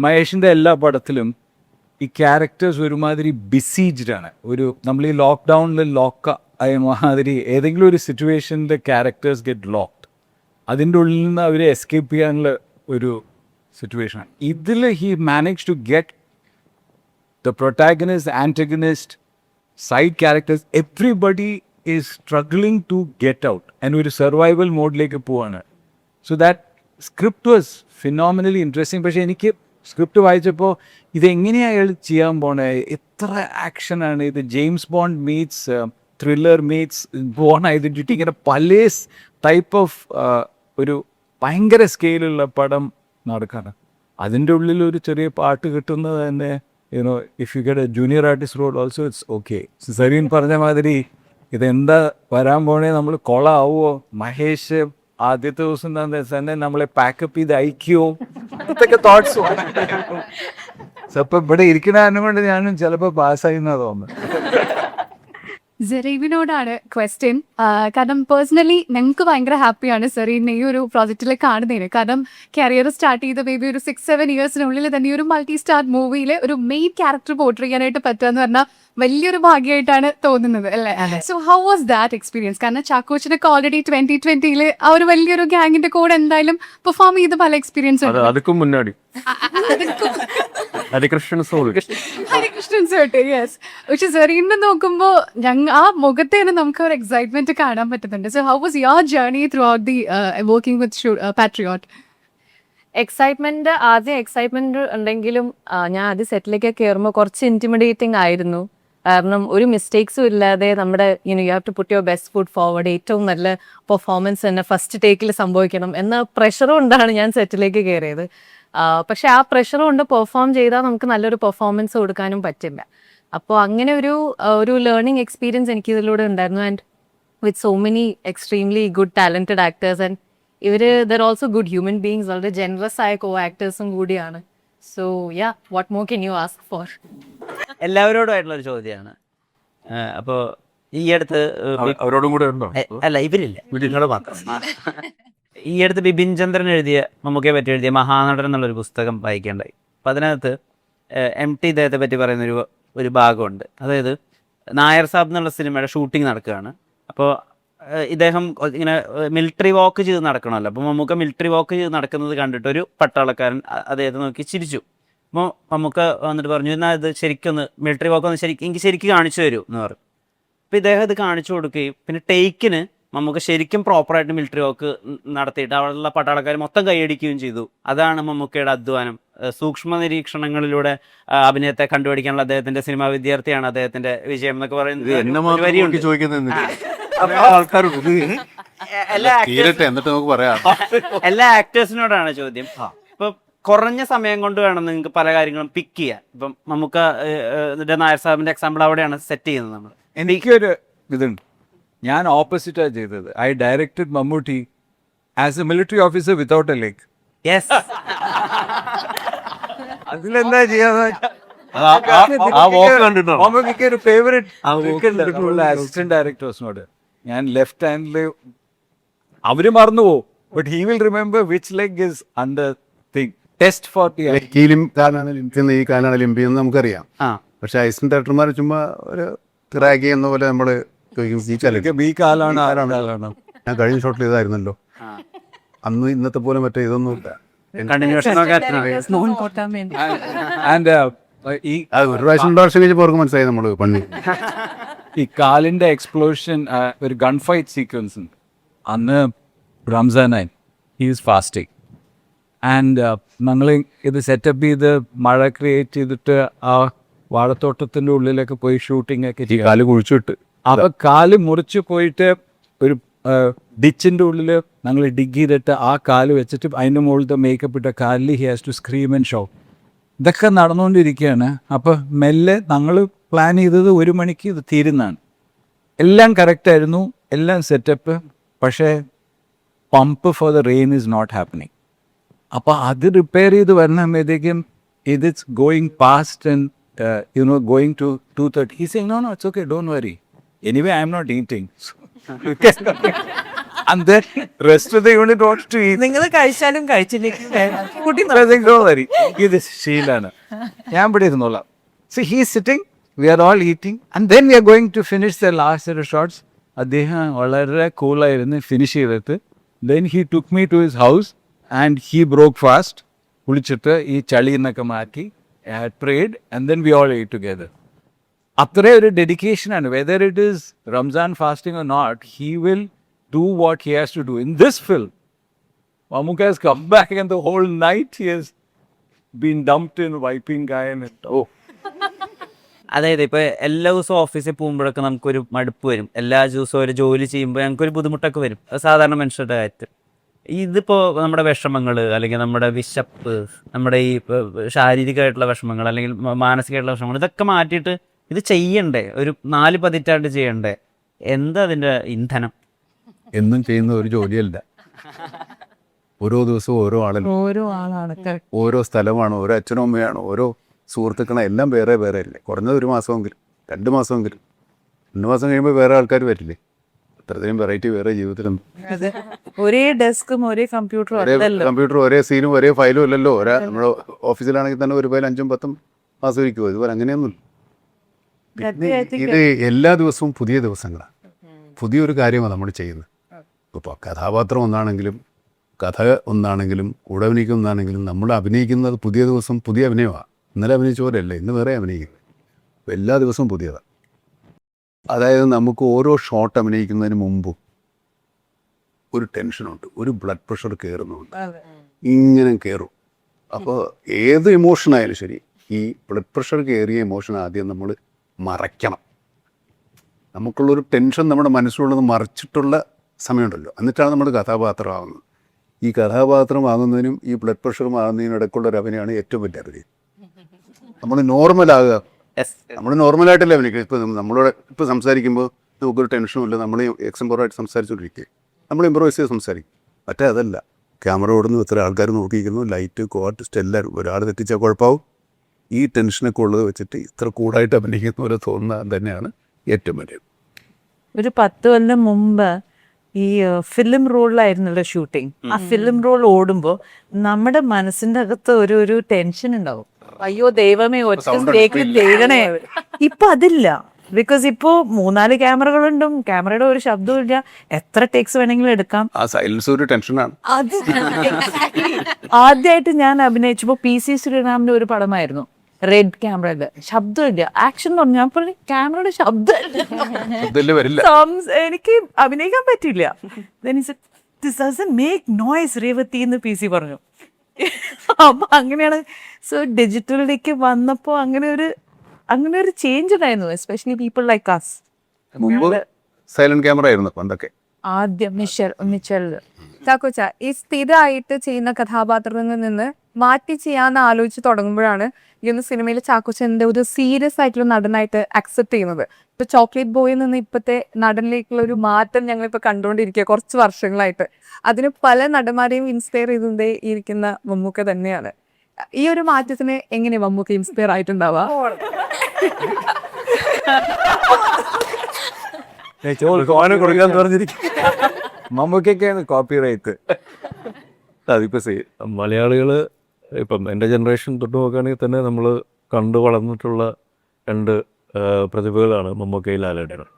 മഹേഷിൻ്റെ എല്ലാ പടത്തിലും ഈ ക്യാരക്ടേഴ്സ് ഒരുമാതിരി ബിസീജ്ഡ് ആണ്. നമ്മൾ ഈ ലോക്ക്ഡൗണിൽ ആയ മാതിരി ഏതെങ്കിലും ഒരു സിറ്റുവേഷനിൽ ക്യാരക്ടേഴ്സ് ഗെറ്റ് ലോക്ക്ഡ്. അതിൻ്റെ ഉള്ളിൽ നിന്ന് അവരെ എസ്കേപ്പ് ചെയ്യാനുള്ള ഒരു സിറ്റുവേഷനാണ്. ഇതിൽ he manage to get the protagonist, antagonist, side characters, everybody is struggling to get out and ഒരു സർവൈവൽ മോഡിലേക്ക് പോവാണ്. So that script was phenomenally interesting. പക്ഷേ എനിക്ക് സ്ക്രിപ്റ്റ് വായിച്ചപ്പോൾ ഇതെങ്ങനെയാണ് അയാൾ ചെയ്യാൻ പോണേ, എത്ര ആക്ഷനാണ് ഇത്, James Bond meets thriller meets Bourne Identity, ഇങ്ങനെ പല ടൈപ്പ് ഓഫ് ഒരു ഭയങ്കര സ്കെയിലുള്ള പടം നടക്കാണ്. അതിൻ്റെ ഉള്ളിൽ ഒരു ചെറിയ പാട്ട് കിട്ടുന്നത് തന്നെ, you know, if you get a junior artist role also it's okay. Serene പറഞ്ഞ മാതിരി ഇതെന്താ വരാൻ പോണേ, നമ്മൾ കൊളാവോ, മഹേഷ് ആദ്യത്തെ ദിവസം തന്നെ നമ്മളെ പാക്കപ്പ് ചെയ്ത് അയക്കുമോ, ഇതൊക്കെ തോട്ട്സ്. അപ്പം ഇവിടെ ഇരിക്കണ കൊണ്ട് ഞാനും ചിലപ്പോൾ പാസ്സായി എന്നാ തോന്നുന്നു. സെറീവിനോടാണ് ക്വസ്റ്റ്യൻ. കാരണം പേഴ്സണലി ഞങ്ങൾക്ക് ഭയങ്കര ഹാപ്പിയാണ് സെറീനെ ഈ ഒരു പ്രോജക്റ്റിൽ കാണുന്നതിന്. കാരണം കരിയർ സ്റ്റാർട്ട് ചെയ്ത ബേബി ഒരു 6-7 ഇയേഴ്സിനുള്ളിൽ തന്നെ ഒരു മൾട്ടി സ്റ്റാർ മൂവിയിൽ ഒരു മെയിൻ ക്യാരക്ടർ പോർട്രേ ചെയ്യാനായിട്ട് പറ്റുക എന്ന് പറഞ്ഞാൽ വലിയൊരു ഭാഗ്യമായിട്ടാണ് തോന്നുന്നത് അല്ലേ? So how was that experience? കാരണം ചാക്കോച്ചിനൊക്കെ ഓൾറെഡി 2020 ആ ഒരു വലിയൊരു ഗ്യാങ്ങിന്റെ കൂടെ എന്തായാലും പെർഫോം ചെയ്ത് പല എക്സ്പീരിയൻസ് ഉണ്ട്. ഹരികൃഷ്ണൻ സോട്ട്, യെസ്. പക്ഷെ സെറീനെ നോക്കുമ്പോൾ ആ മുഖത്തെ തന്നെ നമുക്ക് ഒരു എക്സൈറ്റ്മെന്റ് കാണാൻ പറ്റുന്നുണ്ട്. So how was your journey through out the working with patriot? Excitement ഉണ്ടെങ്കിലും ഞാൻ ആദ്യം സെറ്റിലേക്ക് കയറുമ്പോൾ കുറച്ച് ഇന്റിമിഡേറ്റിംഗ് ആയിരുന്നു. കാരണം ഒരു മിസ്റ്റേക്സും ഇല്ലാതെ നമ്മുടെ you have to put your best foot forward, ഏറ്റവും നല്ല പെർഫോമൻസ് തന്നെ ഫസ്റ്റ് ടേക്കിൽ സംഭവിക്കണം എന്ന പ്രഷർ കൊണ്ടാണ് ഞാൻ സെറ്റിലേക്ക് കയറിയത്. പക്ഷെ ആ പ്രഷർ കൊണ്ട് പെർഫോം ചെയ്താൽ നമുക്ക് നല്ലൊരു പെർഫോമൻസ് കൊടുക്കാനും പറ്റില്ല. അപ്പോൾ അങ്ങനെ ഒരു ലേണിംഗ് എക്സ്പീരിയൻസ് എനിക്ക് ഇതിലൂടെ ഉണ്ടായിരുന്നു. And with so many extremely good talented actors, and they're also good human beings, വളരെ ജനറസ് ആയ കോ ആക്ടേഴ്സും കൂടിയാണ്. So ya, what more can you ask for? എല്ലാവരോടുമായിട്ടുള്ളൊരു ചോദ്യമാണ്. അപ്പോൾ ഈ അടുത്ത് അവരോടും കൂടെ ഉണ്ടോ? അല്ല, ഇവരില്ല, മാത്രം. ഈ അടുത്ത് ബിപിൻ ചന്ദ്രൻ എഴുതിയ, മമ്മൂക്കയെ പറ്റി എഴുതിയ മഹാനടൻ എന്നുള്ളൊരു പുസ്തകം വായിക്കേണ്ടായി. അപ്പം അതിനകത്ത് MT ഇദ്ദേഹത്തെ പറ്റി പറയുന്നൊരു ഭാഗമുണ്ട്. അതായത് നായർ സാബ് എന്നുള്ള സിനിമയുടെ ഷൂട്ടിംഗ് നടക്കുകയാണ്. അപ്പോൾ ഇദ്ദേഹം ഇങ്ങനെ മിലിറ്ററി വാക്ക് ചെയ്ത് നടക്കണമല്ലോ. അപ്പോൾ മമ്മൂക്ക മിലിറ്ററി വാക്ക് ചെയ്ത് നടക്കുന്നത് കണ്ടിട്ട് ഒരു പട്ടാളക്കാരൻ അദ്ദേഹത്തെ നോക്കി ചിരിച്ചു. അപ്പോൾ മമ്മൂക്ക വന്നിട്ട് പറഞ്ഞു, എന്നാൽ ഇത് ശരിക്കൊന്ന് മിലിറ്ററി വാക്ക് ഒന്ന് എനിക്ക് ശരിക്കും കാണിച്ചു തരൂ എന്ന് പറഞ്ഞു. അപ്പോൾ ഇദ്ദേഹം ഇത് കാണിച്ചു കൊടുക്കുകയും പിന്നെ ടേക്കിന് മമ്മൂക്ക ശരിക്കും പ്രോപ്പറായിട്ട് മിലിറ്ററി വാക്ക് നടത്തിയിട്ട് അവിടെയുള്ള പട്ടാളക്കാർ മൊത്തം കൈയടിക്കുകയും ചെയ്തു. അതാണ് മമ്മൂക്കയുടെ അധ്വാനം. സൂക്ഷ്മ നിരീക്ഷണങ്ങളിലൂടെ അഭിനയത്തെ കണ്ടുപിടിക്കാനുള്ള അദ്ദേഹത്തിന്റെ സിനിമാ വിദ്യാർത്ഥിയാണ് അദ്ദേഹത്തിന്റെ വിജയം എന്നൊക്കെ പറയുന്നത്. എല്ലാ ആക്ടേഴ്സിനോടാണ് ചോദ്യം. ഇപ്പൊ കുറഞ്ഞ സമയം കൊണ്ട് വേണം നിങ്ങൾക്ക് പല കാര്യങ്ങളും പിക്ക് ചെയ്യാൻ. ഇപ്പം മമ്മൂക്ക നായർ സാഹിബിന്റെ എക്സാമ്പിൾ അവിടെയാണ് സെറ്റ് ചെയ്യുന്നത്. നമ്മൾ എനിക്കൊരു ഇതുണ്ട്, ഞാൻ ഓപ്പോസിറ്റാണ് ചെയ്തത്. I directed Mammootty as A military officer without A leg. Yes, അതിലെന്താ ചെയ്യാന്ന് ഒരു ഫേവറേറ്റ് അസിസ്റ്റന്റ് ഡയറക്ടേഴ്സിനോട് ഞാൻ ലെഫ്റ്റ് ഹാൻഡില് അവര് മറന്നു പോകും, but he will remember which leg is under thing test for ഈ കാലാണ് ലിംബി എന്ന് നമുക്കറിയാം. പക്ഷെ അസിസ്റ്റന്റ് ഡയറക്ടർമാർ ചുമ്മാ ഒരു തിറാക്കി എന്ന പോലെ നമ്മള് ഈ കാലാണ് ആരാണ്. ഞാൻ കഴിഞ്ഞ ഷോട്ടിൽ ഇതായിരുന്നല്ലോ. അന്ന് ഇന്നത്തെ പോലെ മറ്റേ ഇതൊന്നും ഇല്ല. ഒരു പ്രാവശ്യം കഴിഞ്ഞപ്പോൾ അവർക്ക് മനസ്സിലായി നമ്മള് പണി. ഈ കാലിന്റെ എക്സ്പ്ലോഷൻ, ഒരു ഗൺ ഫൈറ്റ് സീക്വൻസ് അന്ന് റംസാനായി ഹീസ് ഫാസ്റ്റിംഗ്. ആൻഡ് ഞങ്ങൾ ഇത് സെറ്റപ്പ് ചെയ്ത് മഴ ക്രിയേറ്റ് ചെയ്തിട്ട് ആ വാഴത്തോട്ടത്തിൻ്റെ ഉള്ളിലൊക്കെ പോയി ഷൂട്ടിംഗ് ഒക്കെ ചെയ്യും. കാല് കുഴിച്ചിട്ട് അപ്പോൾ കാല് മുറിച്ച് പോയിട്ട് ഒരു ഡിച്ചിൻ്റെ ഉള്ളിൽ ഞങ്ങൾ ഡിഗ് ചെയ്തിട്ട് ആ കാല് വെച്ചിട്ട് അതിൻ്റെ മുകളിലത്തെ മേക്കപ്പ് ഇട്ട കാലിൽ he has to scream and shout. ഇതൊക്കെ നടന്നുകൊണ്ടിരിക്കുകയാണ്. അപ്പോൾ മെല്ലെ ഞങ്ങൾ പ്ലാൻ ചെയ്തത് 1 മണിക്ക് ഇത് തീരുന്നതാണ്. എല്ലാം കറക്റ്റായിരുന്നു, എല്ലാം സെറ്റപ്പ്. പക്ഷേ pump for the rain is not happening. അപ്പോൾ അത് റിപ്പയർ ചെയ്ത് വരുമ്പോഴത്തേക്കും it's going past and going to 2:30. He's saying, no, it's okay, don't worry. Anyway, I'm not eating. And then rest of the unit wants to eat. നിങ്ങൾ കഴിച്ചാലും കഴിച്ചില്ലെങ്കിലും കുട്ടി ഇത് ശീലാണ്. ഞാൻ ഇവിടെ ഇരുന്നോളാം. So he is sitting, we are all eating, and then we are going to finish the last set of shots. അദ്ദേഹം വളരെ കൂളായിരുന്നു finish ചെയ്തിട്ട്. Then he took me to his house and he broke fast. കുളിച്ചിട്ട് ഈ ചളി എന്നൊക്കെ മാറ്റി had prayed and then we all ate together. അത്ര ഒരു ഡെഡിക്കേഷനാണ്. Whether it is Ramzan fasting or not, he will do what he has to do. In this film Mammootty has come back and the whole night he has been dumped in wiping guy and അതായത് ഇപ്പോൾ എല്ലാ ദിവസവും ഓഫീസിൽ പോകുമ്പോഴൊക്കെ നമുക്കൊരു മടുപ്പ് വരും. എല്ലാ ദിവസവും ഒരു ജോലി ചെയ്യുമ്പോൾ ഞങ്ങൾക്കൊരു ബുദ്ധിമുട്ടൊക്കെ വരും. അത് സാധാരണ മനുഷ്യരുടെ കാര്യത്തിൽ. ഇതിപ്പോൾ നമ്മുടെ വിഷമങ്ങൾ അല്ലെങ്കിൽ നമ്മുടെ വിശപ്പ്, നമ്മുടെ ഈ ശാരീരികമായിട്ടുള്ള വിഷമങ്ങൾ അല്ലെങ്കിൽ മാനസികമായിട്ടുള്ള വിഷമങ്ങൾ, ഇതൊക്കെ മാറ്റിയിട്ട് ഇത് ചെയ്യണ്ടേ, ഒരു 4 പതിറ്റാണ്ട് ചെയ്യണ്ടേ, എന്താ അതിൻ്റെ ഇന്ധനം? എന്നും ചെയ്യുന്ന ഒരു ജോലിയല്ല. ഓരോ ദിവസവും ഓരോ ആളല്ല, ഓരോ ആളാണ് ഓരോ സ്ഥലമാണ്, ഓരോ അച്ഛനും അമ്മയാണ്, ഓരോ സുഹൃത്തുക്കളെ എല്ലാം വേറെ വേറെ അല്ലേ. കുറഞ്ഞത് 1 മാസമെങ്കിലും 2 മാസമെങ്കിലും. 2 മാസം കഴിയുമ്പോൾ വേറെ ആൾക്കാർ വരില്ലേ. അത്രയും വെറൈറ്റി വേറെ ജീവിതത്തിലൊന്നും. അതെ, ഒരേ ഡെസ്കും ഒരേ കമ്പ്യൂട്ടറും ഒരേ കമ്പ്യൂട്ടറും ഒരേ സീനും ഒരേ ഫയലും അല്ലല്ലോ. നമ്മുടെ ഓഫീസിലാണെങ്കിൽ തന്നെ ഒരു ഫയൽ 5ഉം 10ഉം മാസം ഇരിക്കുമോ? ഇതുപോലെ അങ്ങനെയൊന്നുമില്ല. പിന്നെ ഇത് എല്ലാ ദിവസവും പുതിയ ദിവസങ്ങളാണ്, പുതിയൊരു കാര്യമാണ് നമ്മൾ ചെയ്യുന്നത്. ഇപ്പോൾ കഥാപാത്രം ഒന്നാണെങ്കിലും കഥ ഒന്നാണെങ്കിലും കൂടെ അഭിനയിക്കുന്ന ഒന്നാണെങ്കിലും നമ്മൾ അഭിനയിക്കുന്നത് പുതിയ ദിവസം പുതിയ അഭിനയമാണ്. ഇന്നലെ അഭിനയിച്ച പോലെയല്ല, ഇന്ന് വേറെ അഭിനയിക്കുന്നത്. അപ്പോൾ എല്ലാ ദിവസവും പുതിയതാണ്. അതായത് നമുക്ക് ഓരോ ഷോട്ട് അഭിനയിക്കുന്നതിന് മുമ്പും ഒരു ടെൻഷനുണ്ട്, ഒരു ബ്ലഡ് പ്രഷർ കയറുന്നുണ്ട്, ഇങ്ങനെ കയറും. അപ്പോൾ ഏത് ഇമോഷനായാലും ശരി, ഈ ബ്ലഡ് പ്രഷർ കയറിയ ഇമോഷൻ ആദ്യം നമ്മൾ മറയ്ക്കണം. നമുക്കുള്ളൊരു ടെൻഷൻ നമ്മുടെ മനസ്സിലുള്ളത് മറിച്ചിട്ടുള്ള സമയമുണ്ടല്ലോ, എന്നിട്ടാണ് നമ്മൾ കഥാപാത്രമാകുന്നത്. ഈ കഥാപാത്രമാകുന്നതിനും ഈ ബ്ലഡ് പ്രഷറും ആകുന്നതിനും ഇടയ്ക്കുള്ള ഒരു അഭിനയമാണ് ഏറ്റവും വലിയ അഭിനയം. നമ്മൾ നോർമലാകുക, നമ്മൾ നോർമലായിട്ടല്ലേ അഭിനയിക്കുക. ഇപ്പോൾ നമ്മളോട് ഇപ്പോൾ സംസാരിക്കുമ്പോൾ നമുക്കൊരു ടെൻഷനും ഇല്ല, നമ്മൾ എക്സംപോറായിട്ട് സംസാരിച്ചുകൊണ്ടിരിക്കുക, നമ്മൾ ഇമ്പ്രൂവൈസ് ചെയ്ത് സംസാരിക്കും. മറ്റേ അതല്ല, ക്യാമറ ഓടുന്നു, ഇത്ര ആൾക്കാർ നോക്കിയിരിക്കുന്നു, ലൈറ്റ് കോർട്ടിസ്റ്റ് എല്ലാവരും. ഒരാൾ തെറ്റിച്ചാൽ കുഴപ്പമാവും. ഈ ടെൻഷനൊക്കെ ഉള്ളത് വെച്ചിട്ട് ഇത്ര കൂടായിട്ട് അഭിനയിക്കുന്ന പോലെ തോന്നുന്നത് തന്നെയാണ് ഏറ്റവും വലിയ. ഒരു 10 കൊല്ലം മുമ്പ് ഈ ഫിലിം റോളിലായിരുന്നല്ലോ ഷൂട്ടിങ്. ആ ഫിലിം റോൾ ഓടുമ്പോൾ നമ്മുടെ മനസ്സിന്റെ അകത്ത് ഒരു ടെൻഷൻ ഉണ്ടാവും. അയ്യോ ദൈവമേ, ഒറ്റ ടേക്കിൽ ചെയ്യണേ. ഇപ്പൊ അതില്ല. ബിക്കോസ് ഇപ്പോ 3-4 ക്യാമറകളുണ്ടും, ക്യാമറയുടെ ഒരു ശബ്ദവും ഇല്ല, എത്ര ടേക്സ് വേണമെങ്കിലും എടുക്കാം. ആ സൈലൻസ് ഒരു ടെൻഷനാണ്. അത് ആദ്യമായിട്ട് ഞാൻ അഭിനയിച്ചപ്പോ PC ശ്രീറാമിന്റെ ഒരു പടമായിരുന്നു. റെഡ് ക്യാമറയില് ശബ്ദമില്ല, ആക്ഷൻ എന്ന് പറഞ്ഞാൽ ക്യാമറയുടെ ശബ്ദം വരില്ല, എനിക്ക് അഭിനയിക്കാൻ പറ്റില്ല. This doesn't make noise Revathi എന്ന് PC പറഞ്ഞു. അപ്പൊ അങ്ങനെയാണ്. സോ ഡിജിറ്റലിലേക്ക് വന്നപ്പോ അങ്ങനെ ഒരു ചേഞ്ച് ഉണ്ടായിരുന്നു, എസ്പെഷ്യലി പീപ്പിൾ ലൈക്ക് അസ്. മുമ്പ് സൈലന്റ് ക്യാമറ ആയിരുന്നു പണ്ടൊക്കെ. ആദ്യം മിച്ചൽ ചാക്കോച്ച, ഈ സ്ഥിരമായിട്ട് ചെയ്യുന്ന കഥാപാത്രത്തിൽ നിന്ന് മാറ്റി ചെയ്യാന്ന് ആലോചിച്ച് തുടങ്ങുമ്പോഴാണ് ഈ ഒന്ന് സിനിമയിൽ ചാക്കോച്ചന്റെ ഒരു സീരിയസ് ആയിട്ടുള്ള നടനായിട്ട് അക്സെപ്റ്റ് ചെയ്യുന്നത്. ഇപ്പൊ ചോക്ലേറ്റ് ബോയിൽ നിന്ന് ഇപ്പോഴത്തെ നടനിലേക്കുള്ള ഒരു മാറ്റം ഞങ്ങളിപ്പോൾ കണ്ടുകൊണ്ടിരിക്കുക കുറച്ച് വർഷങ്ങളായിട്ട്. അതിന് പല നടന്മാരെയും ഇൻസ്പയർ ചെയ്തേ ഇരിക്കുന്ന മമ്മൂക്ക തന്നെയാണ്. ഈ ഒരു മാറ്റത്തിന് എങ്ങനെ മമ്മൂക്ക ഇൻസ്പയർ ആയിട്ടുണ്ടാവുക? മമ്മൂക്കൊക്കെയാണ് കോപ്പി റൈറ്റ്. അതിപ്പോൾ മലയാളികൾ ഇപ്പം എൻ്റെ ജനറേഷൻ തൊട്ട് നോക്കുകയാണെങ്കിൽ തന്നെ നമ്മൾ കണ്ടു വളർന്നിട്ടുള്ള 2 പ്രതിഭകളാണ് മമ്മൂക്കയും ലാലേട്ടനും.